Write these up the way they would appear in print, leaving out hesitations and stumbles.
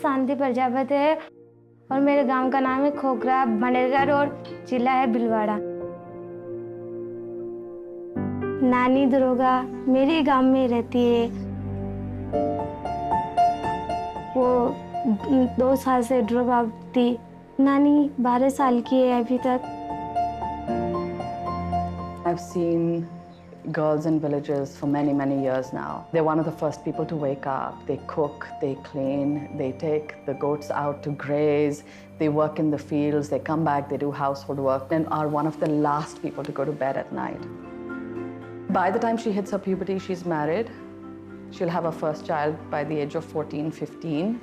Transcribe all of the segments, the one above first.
शांति प्रजापति है और मेरे गांव का नाम है खोखरा, बनेरगढ़ और जिला है भीलवाड़ा। नानी दरोगा मेरे गांव में रहती है। वो 2 साल से ड्रॉप आउट थी। नानी 12 साल की है अभी तक। I've seen girls in villages for many years now. They're one of the first people to wake up. They cook, they clean, they take the goats out to graze, they work in the fields, they come back, they do household work, and are one of the last people to go to bed at night. By the time she hits her puberty, she's married. She'll have her first child by the age of 14, 15,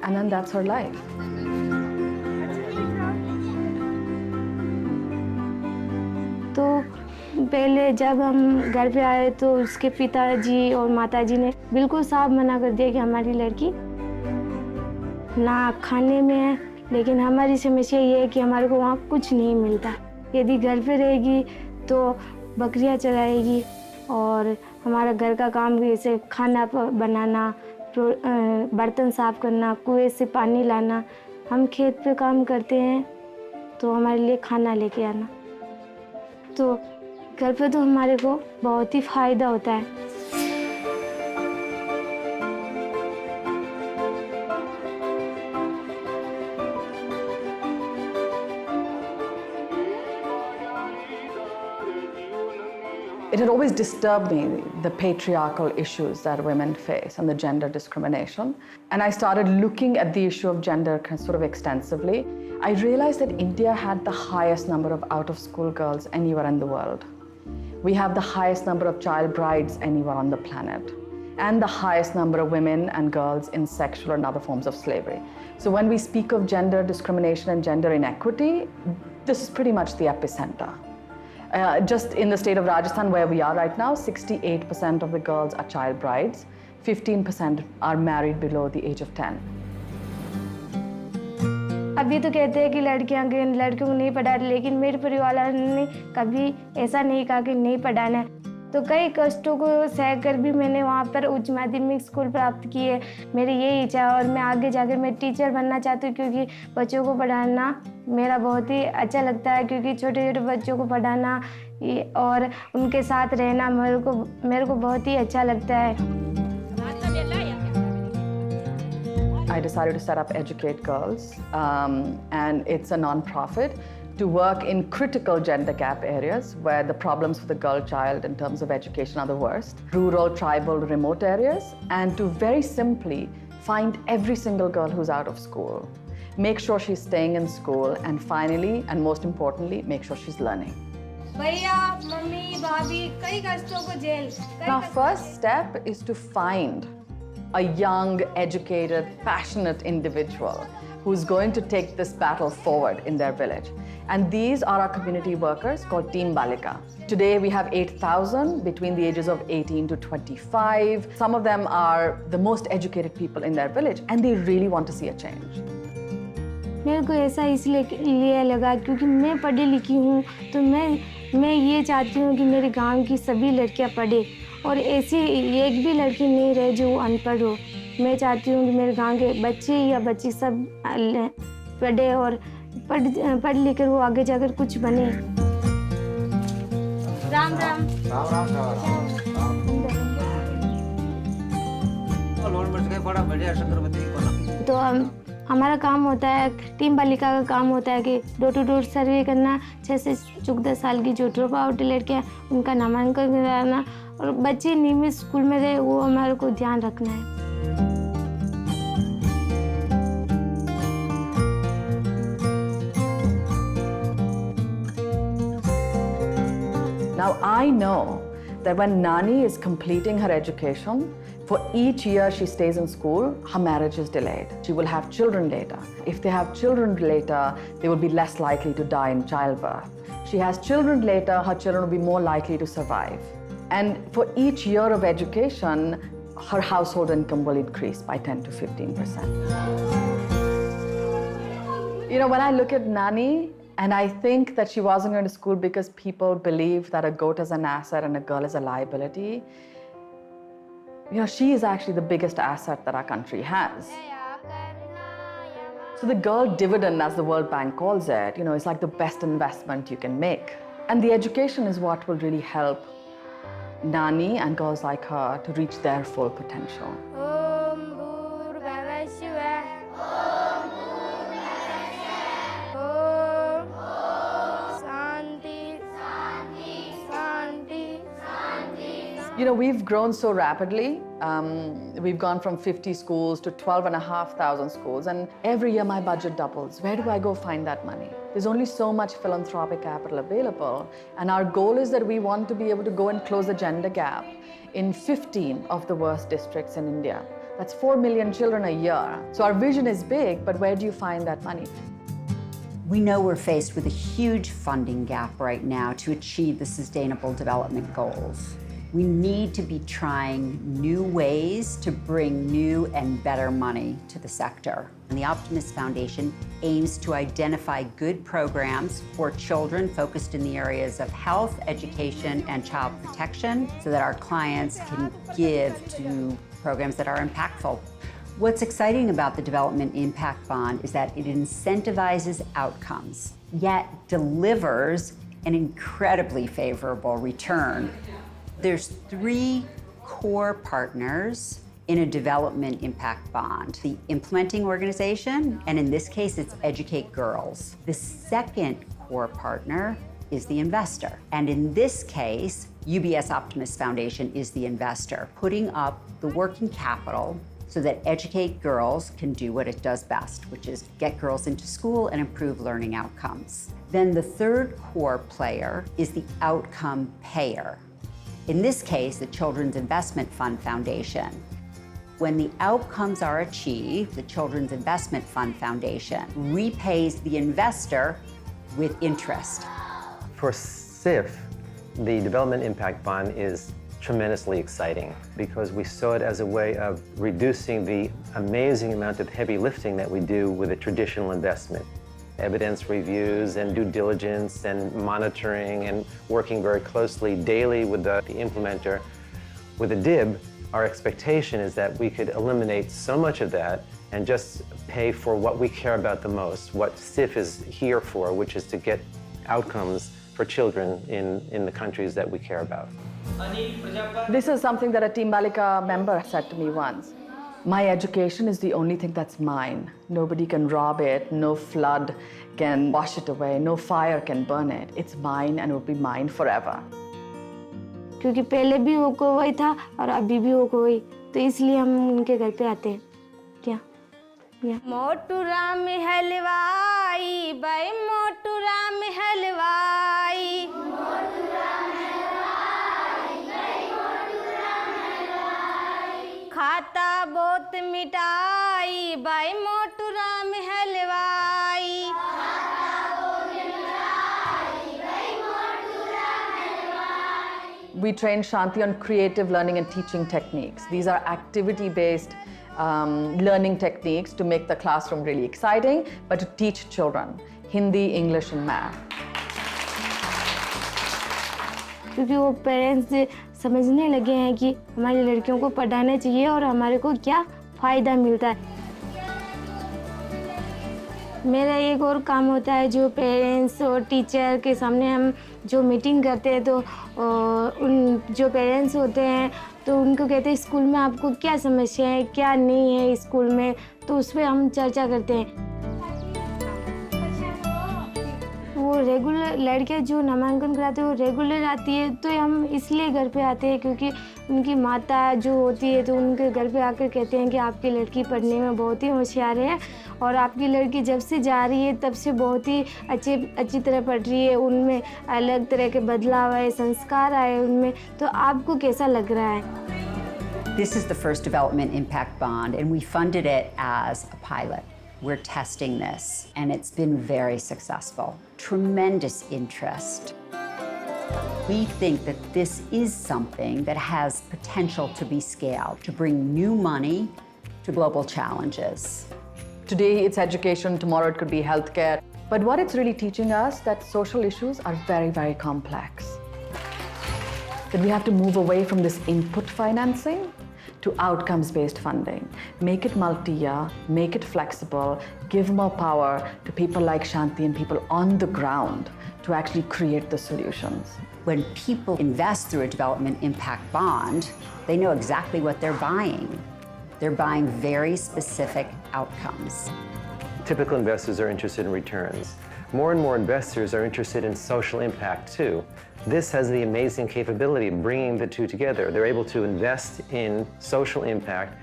and then that's her life. तो पहले जब हम घर पे आए तो उसके पिताजी और माताजी ने बिल्कुल साफ मना कर दिया कि हमारी लड़की ना खाने में है, लेकिन हमारी समस्या ये है कि हमारे को वहाँ कुछ नहीं मिलता। यदि घर पे रहेगी तो बकरियाँ चराएगी और हमारा घर का काम भी जैसे खाना बनाना, बर्तन साफ करना, कुएं से पानी लाना। हम खेत पे काम करते हैं तो हमारे लिए खाना लेके आना। तो घर पे तो हमारे को बहुत ही फायदा होता है। It had always disturbed me, the patriarchal issues that women face and the gender discrimination. And I started looking at the issue of gender sort of extensively. I realized that India had the highest number of out-of-school girls anywhere in the world. We have the highest number of child brides anywhere on the planet, and the highest number of women and girls in sexual and other forms of slavery. So when we speak of gender discrimination and gender inequity, this is pretty much the epicenter. Just in the state of Rajasthan, where we are right now, 68% of the girls are child brides, 15% are married below the age of 10. अभी तो कहते हैं कि लड़कियों को नहीं पढ़ा, लेकिन मेरे परिवार वालों ने कभी ऐसा नहीं कहा कि नहीं पढ़ाना है। तो कई कष्टों को सहकर भी मैंने वहाँ पर उच्च माध्यमिक स्कूल प्राप्त की है। मेरी यही इच्छा है और मैं आगे जाकर मैं टीचर बनना चाहती हूँ, क्योंकि बच्चों को पढ़ाना मेरा बहुत ही अच्छा लगता है। क्योंकि छोटे छोटे बच्चों को पढ़ाना और उनके साथ रहना मेरे को बहुत ही अच्छा लगता है। I decided to set up Educate Girls, and it's a non-profit to work in critical gender gap areas where the problems for the girl child in terms of education are the worst, rural, tribal, remote areas, and to very simply find every single girl who's out of school, make sure she's staying in school, and finally, and most importantly, make sure she's learning. Now, first step is to find a young, educated, passionate individual who's going to take this battle forward in their village. And these are our community workers called Team Balika. Today we have 8,000 between the ages of 18 to 25. Some of them are the most educated people in their village, and they really want to see a change. मेरे को ऐसा इसलिए लगा क्योंकि मैं पढ़ी लिखी हूँ, तो मैं ये चाहती हूँ कि मेरे गांव की सभी लड़कियाँ पढ़े और ऐसी एक भी लड़की नहीं रहे जो अनपढ़ हो। मैं चाहती हूँ कि मेरे गांव के बच्चे या बच्ची सब पढ़े और पढ़ लिख कर वो आगे जाकर कुछ बने। राम राम। तो हमारा काम होता है, टीम बालिका का काम होता है कि डोर टू डोर सर्वे करना, 6 से 14 साल की जो ड्रॉप आउट लड़कियाँ उनका नामांकन कराना और बच्चे नियमित स्कूल में रहे, वो हमारे को ध्यान रखना है। Now I know that when Nani is completing her education, for each year she stays in school, her marriage is delayed. She will have children later. If they have children later, they will be less likely to die in childbirth. She has children later, her children will be more likely to survive. And for each year of education, her household income will increase by 10 to 15%. You know, when I look at Nani, and I think that she wasn't going to school because people believe that a goat is an asset and a girl is a liability. You know, she is actually the biggest asset that our country has. So the girl dividend, as the World Bank calls it, is like the best investment you can make. And the education is what will really help Nani and girls like her to reach their full potential. We've grown so rapidly. We've gone from 50 schools to 12,500 schools, and every year my budget doubles. Where do I go find that money? There's only so much philanthropic capital available, and our goal is that we want to be able to go and close the gender gap in 15 of the worst districts in India. That's 4 million children a year. So our vision is big, but where do you find that money? We know we're faced with a huge funding gap right now to achieve the Sustainable Development Goals. We need to be trying new ways to bring new and better money to the sector. And the Optimist Foundation aims to identify good programs for children focused in the areas of health, education, and child protection so that our clients can give to programs that are impactful. What's exciting about the Development Impact Bond is that it incentivizes outcomes, yet delivers an incredibly favorable return. There's 3 core partners in a development impact bond. The implementing organization, and in this case, it's Educate Girls. The second core partner is the investor. And in this case, UBS Optimist Foundation is the investor, putting up the working capital so that Educate Girls can do what it does best, which is get girls into school and improve learning outcomes. Then the third core player is the outcome payer. In this case, the Children's Investment Fund Foundation. When the outcomes are achieved, the Children's Investment Fund Foundation repays the investor with interest. For SIF, the Development Impact Bond is tremendously exciting because we saw it as a way of reducing the amazing amount of heavy lifting that we do with a traditional investment. Evidence reviews and due diligence and monitoring and working very closely daily with the implementer. With a DIB, our expectation is that we could eliminate so much of that and just pay for what we care about the most, what SIF is here for, which is to get outcomes for children in the countries that we care about. This is something that a Team Balika member said to me once. My education is the only thing that's mine. Nobody can rob it, no flood can wash it away, no fire can burn it. It's mine and will be mine forever. क्योंकि पहले भी वो कोई था और अभी भी वो कोई, तो इसलिए हम उनके घर पे आते हैं। क्या? मोटू राम हलवाई, बाई मोटू राम हलवाई। खाता बहुत मिठाई, बाई मोटू राम हलवाई। We train Shanti on creative learning and teaching techniques. These are activity-based learning techniques to make the classroom really exciting, but to teach children Hindi, English, and math. क्योंकि वो पेरेंट्स समझने लगे हैं कि हमारी लड़कियों को पढ़ाना चाहिए और हमारे को क्या फ़ायदा मिलता है। मेरा एक और काम होता है जो पेरेंट्स और टीचर के सामने हम जो मीटिंग करते हैं तो उन जो पेरेंट्स होते हैं तो उनको कहते हैं स्कूल में आपको क्या समस्या है, क्या नहीं है स्कूल में, तो उस पर हम चर्चा करते हैं। वो रेगुलर लड़कियां जो नामांकन कराते हैं वो रेगुलर आती है, तो हम इसलिए घर पे आते हैं क्योंकि उनकी माता जो होती है तो उनके घर पे आकर कहते हैं कि आपकी लड़की पढ़ने में बहुत ही होशियार है और आपकी लड़की जब से जा रही है तब से बहुत ही अच्छी तरह पढ़ रही है, उनमें अलग तरह के बदलाव आए, संस्कार आए उनमें, तो आपको कैसा लग रहा है? This is the first Development Impact Bond, and we funded it as a pilot. We're testing this, and it's been very successful. Tremendous interest. We think that this is something that has potential to be scaled, to bring new money to global challenges. Today it's education, tomorrow it could be healthcare. But what it's really teaching us that social issues are very, very complex. That we have to move away from this input financing to outcomes-based funding. Make it multi-year, make it flexible, give more power to people like Shanti and people on the ground to actually create the solutions. When people invest through a development impact bond, they know exactly what they're buying. They're buying very specific outcomes. Typical investors are interested in returns. More and more investors are interested in social impact too. This has the amazing capability of bringing the two together. They're able to invest in social impact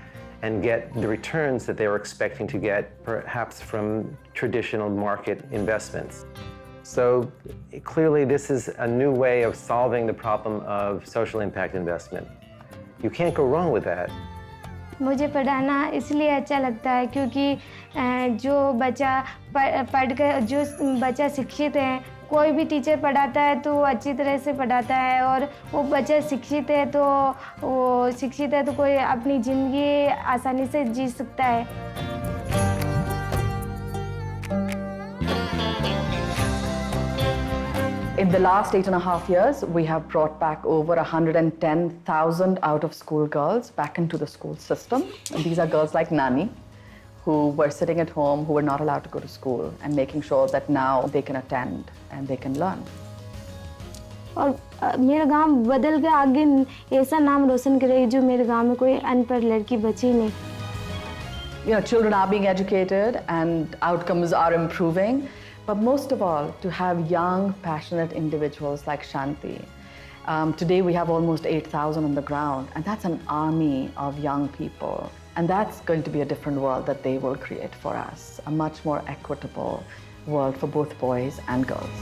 and get the returns that they were expecting to get perhaps from traditional market investments. So clearly this is a new way of solving the problem of social impact investment. You can't go wrong with that. मुझे पढ़ाना इसलिए अच्छा लगता है क्योंकि जो बच्चा पढ़कर जो बच्चा शिक्षित है, कोई भी टीचर पढ़ाता है तो वो अच्छी तरह से पढ़ाता है, और वो बच्चा शिक्षित है तो कोई अपनी ज़िंदगी आसानी से जी सकता है। In the last 8.5 years, we have brought back over 110,000 out-of-school girls back into the school system. And these are girls like Nani, who were sitting at home, who were not allowed to go to school, and making sure that now they can attend and they can learn. और मेरा गांव बदल के आगे ऐसा नाम रोशन करे जो मेरे गांव में कोई अनपढ़ लड़की बची नहीं. You know, children are being educated and outcomes are improving. But most of all, to have young, passionate individuals like Shanti. Today we have almost 8,000 on the ground, and that's an army of young people. And that's going to be a different world that they will create for us, a much more equitable world for both boys and girls.